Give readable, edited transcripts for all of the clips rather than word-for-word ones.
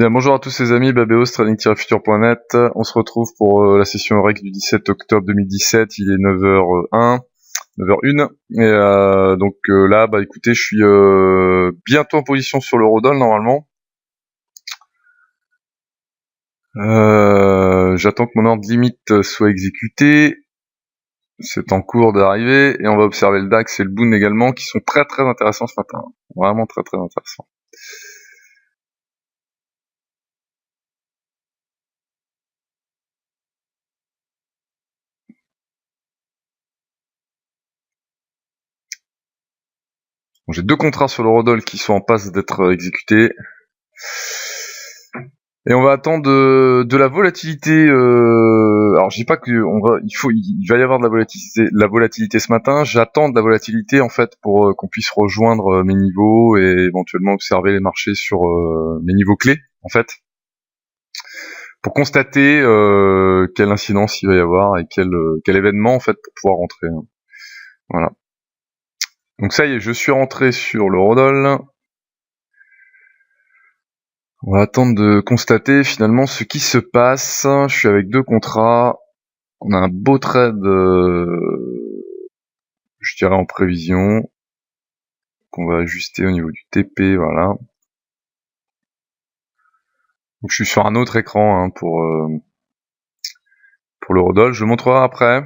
Bien, bonjour à tous les amis, Babéos, trading-future.net. On se retrouve pour la session Eurex du 17 octobre 2017. Il est 9h01, 9h01. Et donc là, bah écoutez, je suis bientôt en position sur l'eurodoll normalement. J'attends que mon ordre limite soit exécuté. C'est en cours d'arriver et on va observer le DAX et le Bund également qui sont très très intéressants ce matin. Vraiment très très intéressants. Bon, j'ai deux contrats sur l'eurodoll qui sont en passe d'être exécutés. Et on va attendre de la volatilité. Alors je dis pas que il va y avoir de la volatilité ce matin. J'attends de la volatilité en fait pour qu'on puisse rejoindre mes niveaux et éventuellement observer les marchés sur mes niveaux clés en fait, pour constater quelle incidence il va y avoir et quel événement en fait pour pouvoir rentrer. Voilà. Donc ça y est, je suis rentré sur l'eurodoll. On va attendre de constater finalement ce qui se passe. Je suis avec deux contrats. On a un beau trade, je dirais en prévision, qu'on va ajuster au niveau du TP, voilà. Donc je suis sur un autre écran pour l'eurodoll. Je le montrerai après.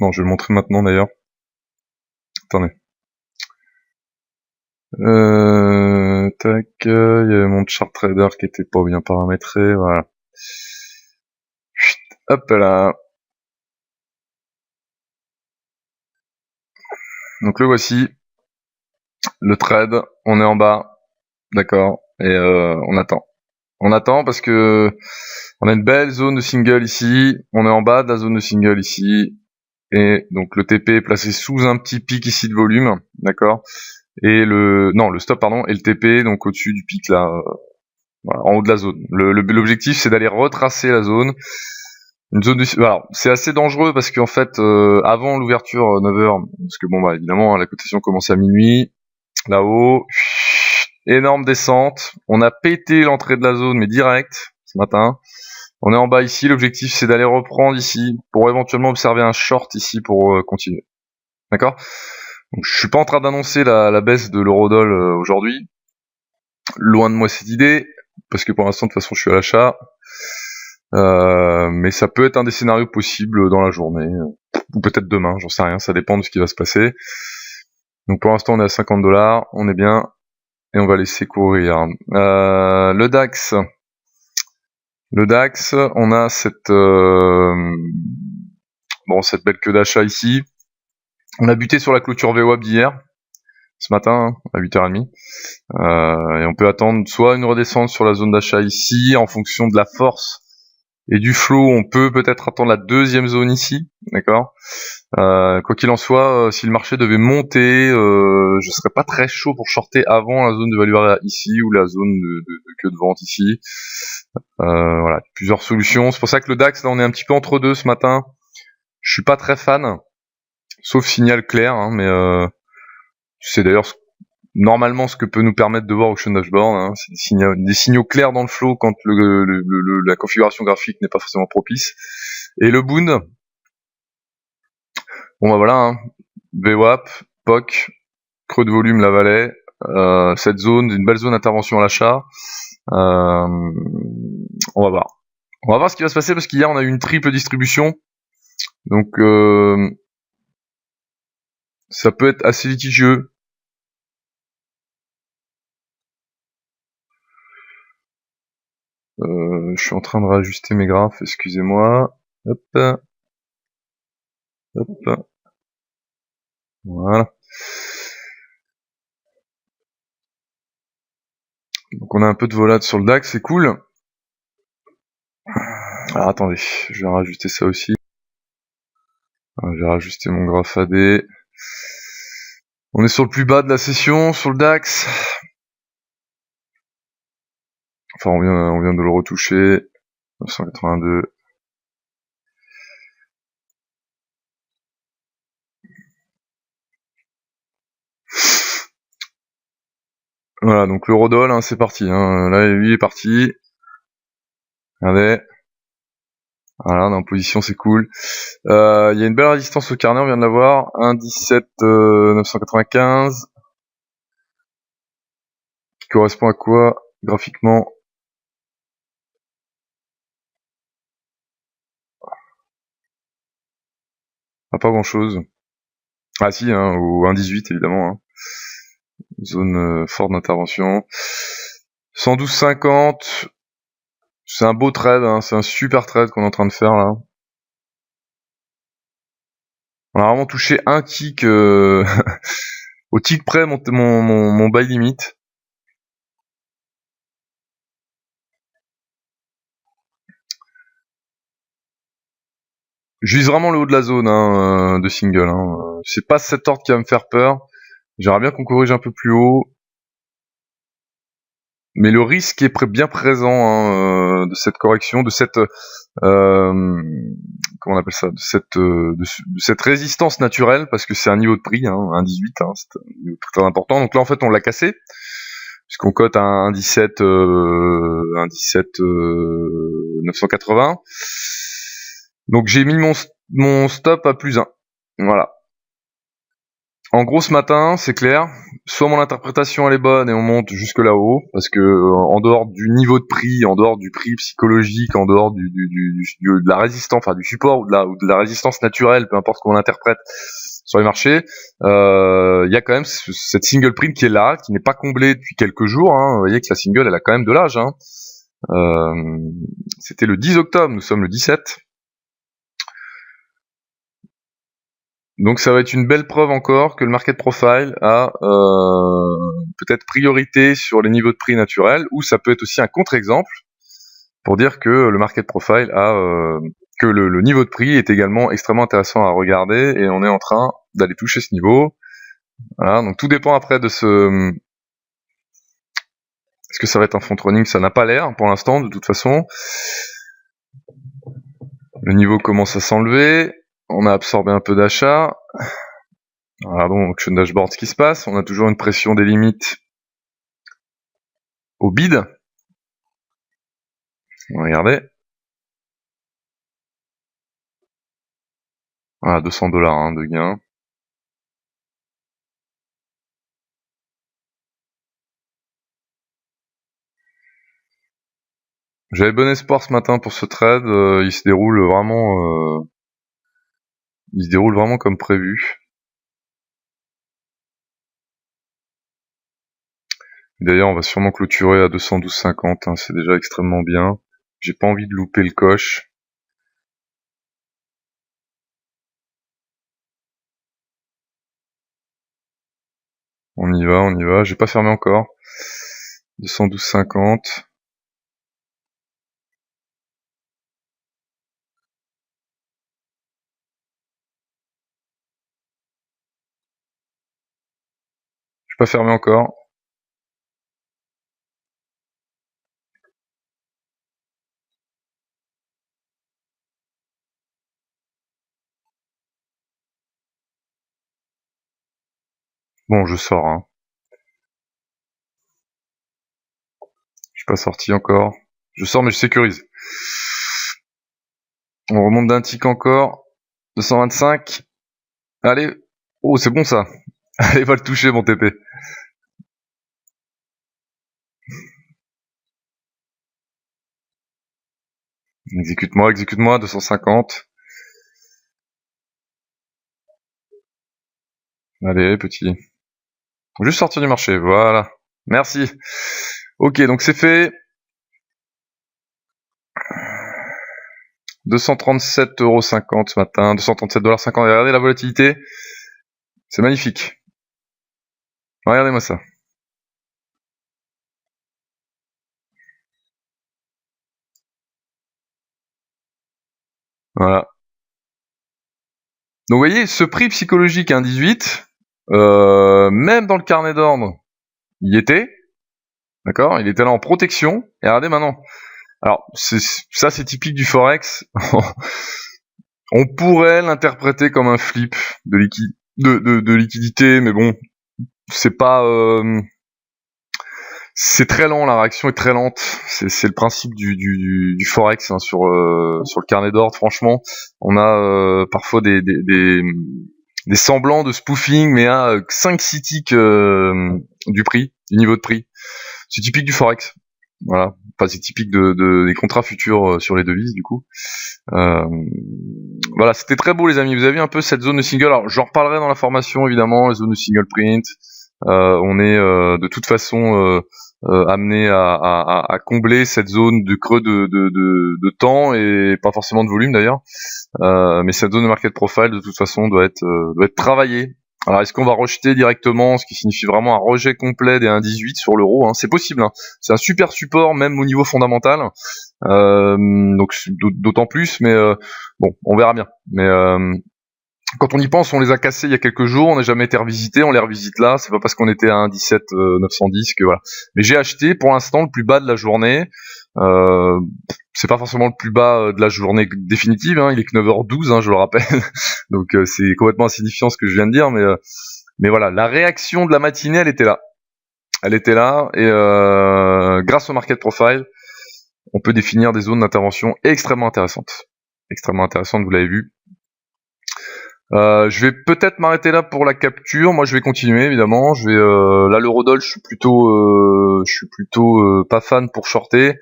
Non, je vais le montrer maintenant d'ailleurs. Attendez. Tac, il y avait mon chart trader qui était pas bien paramétré, voilà. Hop là. Donc le voici. Le trade, on est en bas, d'accord, et on attend. On attend parce que on a une belle zone de single ici, on est en bas de la zone de single ici, et donc le TP est placé sous un petit pic ici de volume, d'accord, et le stop pardon, et le TP donc au-dessus du pic là, voilà, en haut de la zone. L'objectif c'est d'aller retracer la zone. Une zone de... Alors, c'est assez dangereux parce qu'en fait, avant l'ouverture 9h, parce que bon bah évidemment la cotation commence à minuit, là-haut, énorme descente, on a pété l'entrée de la zone mais direct ce matin. On est en bas ici, l'objectif c'est d'aller reprendre ici pour éventuellement observer un short ici pour continuer. D'accord ? Donc je suis pas en train d'annoncer la baisse de l'eurodoll aujourd'hui. Loin de moi cette idée, parce que pour l'instant de toute façon je suis à l'achat. Mais ça peut être un des scénarios possibles dans la journée, ou peut-être demain, j'en sais rien, ça dépend de ce qui va se passer. Donc pour l'instant on est à 50$, on est bien, et on va laisser courir. Le DAX, on a cette belle queue d'achat ici. On a buté sur la clôture VWAP d'hier, ce matin, à 8h30. Et on peut attendre soit une redescente sur la zone d'achat ici, en fonction de la force et du flow, on peut peut-être attendre la deuxième zone ici, d'accord. Quoi qu'il en soit, si le marché devait monter, je serais pas très chaud pour shorter avant la zone de value area ici ou la zone de queue de vente ici. Voilà, plusieurs solutions. C'est pour ça que le DAX, là, on est un petit peu entre deux ce matin. Je suis pas très fan, sauf signal clair, mais c'est d'ailleurs normalement ce que peut nous permettre de voir Auction Dashboard, c'est des signaux clairs dans le flow quand la configuration graphique n'est pas forcément propice. Et le Bund, bon bah voilà, VWAP, POC, creux de volume, la vallée, cette zone, une belle zone d'intervention à l'achat. On va voir. On va voir ce qui va se passer parce qu'hier on a eu une triple distribution, donc ça peut être assez litigieux. Je suis en train de réajuster mes graphes, excusez-moi. Hop. Hop. Voilà. Donc on a un peu de volade sur le DAX, c'est cool. Alors attendez, je vais rajuster ça aussi. Je vais rajuster mon graphe AD. On est sur le plus bas de la session, sur le DAX. Enfin, on vient de le retoucher. 982. Voilà, donc l'eurodoll, hein, c'est parti. Hein. Là, lui, il est parti. Regardez. Voilà, on est en position, c'est cool. Il y a une belle résistance au carnet, on vient de la voir. 1,17 995. Qui correspond à quoi, graphiquement? Ah, pas grand chose. Ah si, hein, ou 1,18 évidemment. Hein. Zone forte d'intervention. 112,50. C'est un beau trade, hein, c'est un super trade qu'on est en train de faire là. On a vraiment touché un tick au tick près mon buy limit. Je vise vraiment le haut de la zone hein, de single. Hein. C'est pas cet ordre qui va me faire peur. J'aimerais bien qu'on corrige un peu plus haut. Mais le risque est bien présent hein, de cette correction, de cette comment on appelle ça, de cette résistance naturelle, parce que c'est un niveau de prix, hein, 1,18, hein, c'est un niveau très important. Donc là en fait on l'a cassé, puisqu'on cote à 1,17 980. Donc j'ai mis mon stop à +1. Voilà. En gros, ce matin, c'est clair. Soit mon interprétation elle est bonne et on monte jusque là-haut, parce que en dehors du niveau de prix, en dehors du prix psychologique, en dehors de la résistance, enfin du support ou de la résistance naturelle, peu importe comment on l'interprète sur les marchés, il y a quand même cette single print qui est là, qui n'est pas comblée depuis quelques jours. Hein. Vous voyez que la single, elle a quand même de l'âge. Hein. C'était le 10 octobre, nous sommes le 17. Donc ça va être une belle preuve encore que le market profile a peut-être priorité sur les niveaux de prix naturels, ou ça peut être aussi un contre-exemple pour dire que le market profile a que le niveau de prix est également extrêmement intéressant à regarder, et on est en train d'aller toucher ce niveau. Voilà, donc tout dépend après de ce... Est-ce que ça va être un front running? Ça n'a pas l'air pour l'instant, de toute façon. Le niveau commence à s'enlever. On a absorbé un peu d'achat. Voilà donc auction dashboard, ce qui se passe. On a toujours une pression des limites au bid. Regardez. Voilà, 200$ hein, de gain. J'avais bon espoir ce matin pour ce trade. Il se déroule vraiment comme prévu. D'ailleurs, on va sûrement clôturer à 212,50. Hein, c'est déjà extrêmement bien. J'ai pas envie de louper le coche. On y va. J'ai pas fermé encore. 212,50. J'ai pas fermé encore. Bon, je sors. Hein. Je suis pas sorti encore. Je sors mais je sécurise. On remonte d'un tick encore. 225. Allez. Oh, c'est bon ça. Allez, va le toucher mon TP. Exécute-moi, 250. Allez, petit. Juste sortir du marché, voilà. Merci. Ok, donc c'est fait. 237,50€ ce matin, 237,50$. Regardez la volatilité. C'est magnifique. Regardez-moi ça. Voilà. Donc vous voyez, ce prix psychologique 1,18, même dans le carnet d'ordre, il était. D'accord? Il était là en protection. Et regardez maintenant. Alors, ça c'est typique du Forex. On pourrait l'interpréter comme un flip de liquidité, mais bon, c'est pas C'est très lent, la réaction est très lente. C'est le principe du forex hein, sur le carnet d'ordre. Franchement, on a parfois des semblants de spoofing, mais à 5-6 ticks du prix, du niveau de prix. C'est typique du forex. Voilà. Enfin, c'est typique des contrats futurs sur les devises, du coup. Voilà, c'était très beau, les amis. Vous avez vu un peu cette zone de single. Alors, j'en reparlerai dans la formation, évidemment, les zones de single print. On est de toute façon amené à combler cette zone de creux de temps et pas forcément de volume d'ailleurs. Mais cette zone de market profile de toute façon doit être travaillée. Alors est-ce qu'on va rejeter directement, ce qui signifie vraiment un rejet complet des 1,18 sur l'euro hein. C'est possible, hein. C'est un super support même au niveau fondamental. Donc d'autant plus, mais bon, on verra bien. Mais quand on y pense, on les a cassés il y a quelques jours, on n'a jamais été revisité, on les revisite là, c'est pas parce qu'on était à 1,17 910 que voilà. Mais j'ai acheté pour l'instant le plus bas de la journée. C'est pas forcément le plus bas de la journée définitive, hein, il est que 9h12, hein, je le rappelle. Donc c'est complètement insignifiant ce que je viens de dire, mais voilà, la réaction de la matinée, elle était là. Elle était là, et grâce au market profile, on peut définir des zones d'intervention extrêmement intéressantes. Extrêmement intéressantes, vous l'avez vu. Je vais peut-être m'arrêter là pour la capture. Moi, je vais continuer évidemment. Je vais là l'eurodoll, je suis plutôt pas fan pour shorter,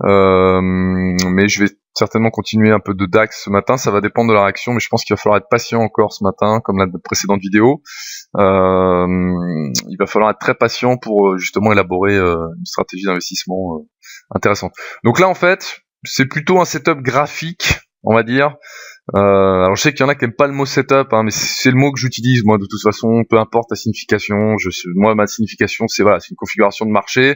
mais je vais certainement continuer un peu de DAX ce matin. Ça va dépendre de la réaction, mais je pense qu'il va falloir être patient encore ce matin, comme la précédente vidéo. Il va falloir être très patient pour justement élaborer une stratégie d'investissement intéressante. Donc là, en fait, c'est plutôt un setup graphique, on va dire. Alors je sais qu'il y en a qui aiment pas le mot setup, hein, mais c'est le mot que j'utilise moi de toute façon, peu importe la signification. Moi ma signification c'est voilà, c'est une configuration de marché.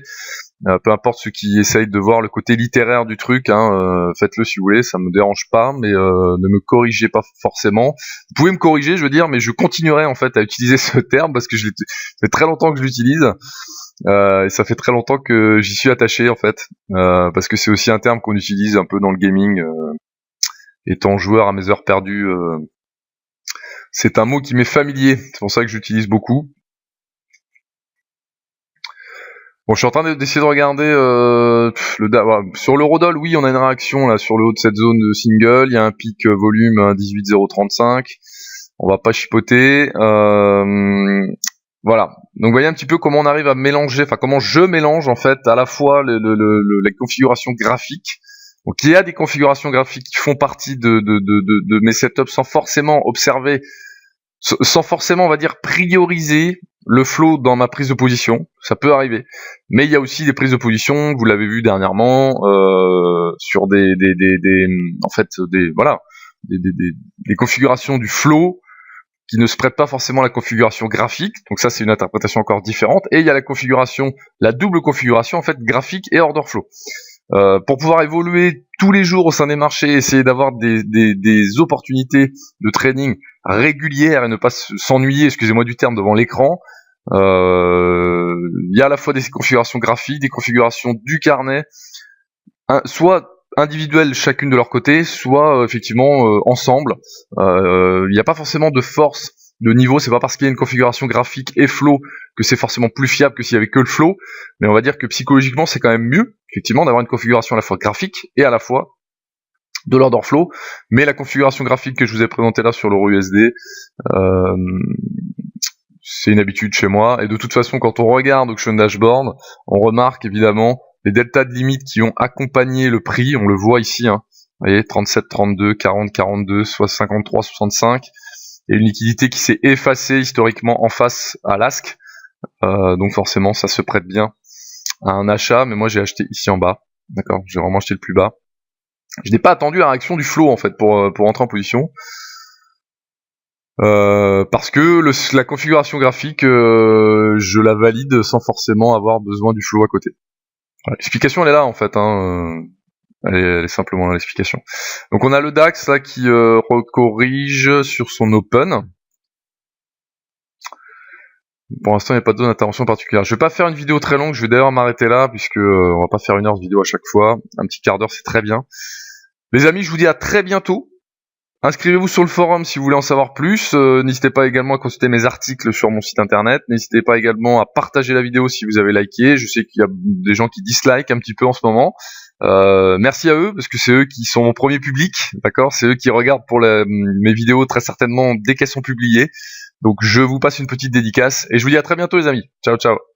Peu importe ceux qui essayent de voir le côté littéraire du truc, hein, faites-le si vous voulez, ça me dérange pas, mais ne me corrigez pas forcément. Vous pouvez me corriger, je veux dire, mais je continuerai en fait à utiliser ce terme parce que ça fait très longtemps que je l'utilise. Et ça fait très longtemps que j'y suis attaché en fait, parce que c'est aussi un terme qu'on utilise un peu dans le gaming. Étant joueur à mes heures perdues, c'est un mot qui m'est familier, c'est pour ça que j'utilise beaucoup. Bon, je suis en train d'essayer de regarder sur l'eurodoll, oui, on a une réaction là sur le haut de cette zone de single, il y a un pic volume 18,035, on va pas chipoter. Voilà, donc vous voyez un petit peu comment on arrive à mélanger, enfin comment je mélange en fait à la fois les configurations graphiques. Donc il y a des configurations graphiques qui font partie de mes setups sans forcément observer, sans forcément on va dire prioriser le flow dans ma prise de position, ça peut arriver. Mais il y a aussi des prises de position, vous l'avez vu dernièrement, sur des configurations du flow qui ne se prêtent pas forcément à la configuration graphique. Donc ça c'est une interprétation encore différente. Et il y a la double configuration en fait graphique et order flow. Pour pouvoir évoluer tous les jours au sein des marchés, essayer d'avoir des opportunités de trading régulières et ne pas s'ennuyer, excusez-moi du terme, devant l'écran. Il y a à la fois des configurations graphiques, des configurations du carnet, soit individuelles chacune de leur côté, soit effectivement ensemble. Il n'y a pas forcément de force de niveau, c'est pas parce qu'il y a une configuration graphique et flow que c'est forcément plus fiable que s'il y avait que le flow, mais on va dire que psychologiquement c'est quand même mieux effectivement d'avoir une configuration à la fois graphique et à la fois de l'order flow. Mais la configuration graphique que je vous ai présentée là sur l'euro USD, c'est une habitude chez moi, et de toute façon quand on regarde Auction Dashboard, on remarque évidemment les deltas de limite qui ont accompagné le prix, on le voit ici, hein. Vous voyez, 37, 32, 40, 42, 53, 65, et une liquidité qui s'est effacée historiquement en face à l'ASC, donc forcément ça se prête bien à un achat, mais moi j'ai acheté ici en bas, d'accord, j'ai vraiment acheté le plus bas. Je n'ai pas attendu la réaction du flow en fait pour entrer en position, parce que la configuration graphique, je la valide sans forcément avoir besoin du flow à côté. Voilà, l'explication elle est là en fait, hein, elle est simplement là l'explication. Donc on a le DAX là qui recorrige sur son open. Pour l'instant, il n'y a pas de zone d'intervention particulière. Je vais pas faire une vidéo très longue, je vais d'ailleurs m'arrêter là, puisque on va pas faire 1 heure de vidéo à chaque fois. Un petit quart d'heure, c'est très bien. Les amis, je vous dis à très bientôt. Inscrivez-vous sur le forum si vous voulez en savoir plus. N'hésitez pas également à consulter mes articles sur mon site internet. N'hésitez pas également à partager la vidéo si vous avez liké. Je sais qu'il y a des gens qui dislikent un petit peu en ce moment. Merci à eux parce que c'est eux qui sont mon premier public, d'accord. C'est eux qui regardent pour mes vidéos très certainement dès qu'elles sont publiées. Donc je vous passe une petite dédicace et je vous dis à très bientôt les amis. Ciao ciao.